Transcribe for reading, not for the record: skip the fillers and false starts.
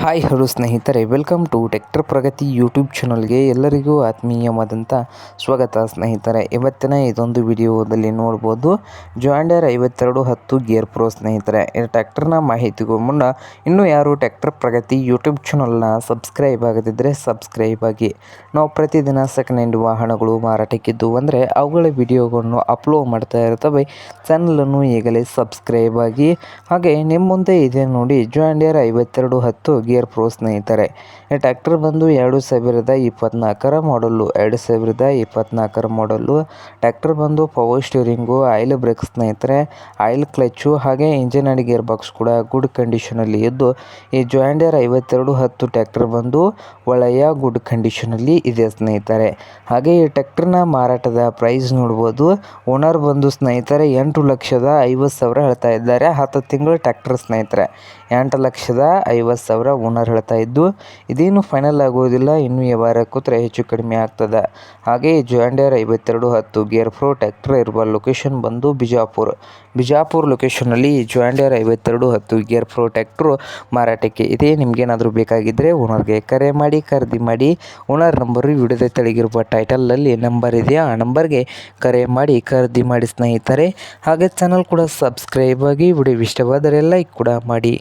Hi hello ಸ್ನೇಹಿತರೆ, welcome to tractor Pragati YouTube ಚಾನಲ್ಗೆ ಎಲ್ಲರಿಗೂ ಆತ್ಮೀಯವಾದಂಥ ಸ್ವಾಗತ. ಸ್ನೇಹಿತರೆ, ಇವತ್ತಿನ ಇದೊಂದು ವಿಡಿಯೋದಲ್ಲಿ ನೋಡ್ಬೋದು ಜಾಂಡರ್ 5210 ಗೇರ್ ಪ್ರೋ. ಸ್ನೇಹಿತರೆ, ಈ ಟ್ರ್ಯಾಕ್ಟರ್ನ ಮಾಹಿತಿಗೂ ಮುನ್ನ ಇನ್ನೂ ಯಾರು ಟ್ರ್ಯಾಕ್ಟರ್ ಪ್ರಗತಿ ಯೂಟ್ಯೂಬ್ ಚಾನಲ್ನ ಸಬ್ಸ್ಕ್ರೈಬ್ ಆಗದಿದ್ದರೆ ಸಬ್ಸ್ಕ್ರೈಬ್ ಆಗಿ. ನಾವು ಪ್ರತಿದಿನ ಸೆಕೆಂಡ್ ಹ್ಯಾಂಡ್ ವಾಹನಗಳು ಮಾರಾಟಕ್ಕಿದ್ದು ಅಂದರೆ ಅವುಗಳ ವಿಡಿಯೋಗಳನ್ನು ಅಪ್ಲೋಡ್ ಮಾಡ್ತಾ ಇರ್ತವೆ. ಚಾನಲನ್ನು ಈಗಲೇ ಸಬ್ಸ್ಕ್ರೈಬ್ ಆಗಿ. ಹಾಗೆ ನಿಮ್ಮ ಮುಂದೆ ಇದೆ ನೋಡಿ ಜಾಂಡರ್ 5210 ಗೇರ್ ಪ್ರೋ. ಸ್ನೇಹಿತರೆ, ಈ ಟ್ರ್ಯಾಕ್ಟರ್ ಬಂದು 2024 ಮಾಡಲ್ಲು. 2024 ಮಾಡಲ್ಲು ಟ್ರ್ಯಾಕ್ಟರ್ ಬಂದು ಪವರ್ ಸ್ಟೀರಿಂಗು, ಆಯಿಲ್ ಬ್ರೇಕ್ ಸ್ನೇಹಿತರೆ, ಆಯಿಲ್ ಕ್ಲಚ್ಚು ಹಾಗೆ ಇಂಜಿನ್ ಆ್ಯಂಡ್ ಗೇರ್ ಬಾಕ್ಸ್ ಕೂಡ ಗುಡ್ ಕಂಡೀಷನಲ್ಲಿ ಇದ್ದು, ಈ ಜಾಂಡರ್ 5210 ಟ್ರ್ಯಾಕ್ಟರ್ ಬಂದು ಒಳ್ಳೆಯ ಗುಡ್ ಕಂಡೀಷನಲ್ಲಿ ಇದೆ ಸ್ನೇಹಿತರೆ. ಹಾಗೆ ಈ ಟ್ರ್ಯಾಕ್ಟರ್ನ ಮಾರಾಟದ ಪ್ರೈಸ್ ನೋಡ್ಬೋದು. ಓನರ್ ಬಂದು ಸ್ನೇಹಿತರೆ 8,50,000 ಹೇಳ್ತಾ ಇದ್ದಾರೆ. 10 ತಿಂಗಳು ಟ್ರ್ಯಾಕ್ಟರ್ ಸ್ನೇಹಿತರೆ, 8,50,000 ಓನರ್ ಹೇಳ್ತಾ ಇದ್ದು, ಇದೇನು ಫೈನಲ್ ಆಗೋದಿಲ್ಲ, ಇನ್ನೂ ವ್ಯವಹಾರ ಕೂತ್ರೆ ಹೆಚ್ಚು ಕಡಿಮೆ ಆಗ್ತದೆ. ಹಾಗೆ ಜಾಂಡರ್ 5210 ಗೇರ್ ಪ್ರೋ ಟ್ರ್ಯಾಕ್ಟರ್ ಇರುವ ಲೊಕೇಶನ್ ಬಂದು ಬಿಜಾಪುರ ಲೊಕೇಶನಲ್ಲಿ ಜಾಂಡರ್ 5210 ಗೇರ್ ಪ್ರೋ ಟ್ರ್ಯಾಕ್ಟರ್ ಮಾರಾಟಕ್ಕೆ ಇದೆ. ನಿಮಗೇನಾದರೂ ಬೇಕಾಗಿದ್ದರೆ ಓನರ್ಗೆ ಕರೆ ಮಾಡಿ ಖರೀದಿ ಮಾಡಿ. ಓನರ್ ನಂಬರು ವಿಡಿಯೋದ ತೆಳಗಿರುವ ಟೈಟಲಲ್ಲಿ ನಂಬರ್ ಇದೆ, ಆ ನಂಬರ್ಗೆ ಕರೆ ಮಾಡಿ ಖರೀದಿ ಮಾಡಿ ಸ್ನೇಹಿತರೆ. ಹಾಗೆ ಚಾನಲ್ ಕೂಡ ಸಬ್ಸ್ಕ್ರೈಬ್ ಆಗಿ. ವಿಡಿಯೋ ಇಷ್ಟವಾದರೆ ಲೈಕ್ ಕೂಡ ಮಾಡಿ.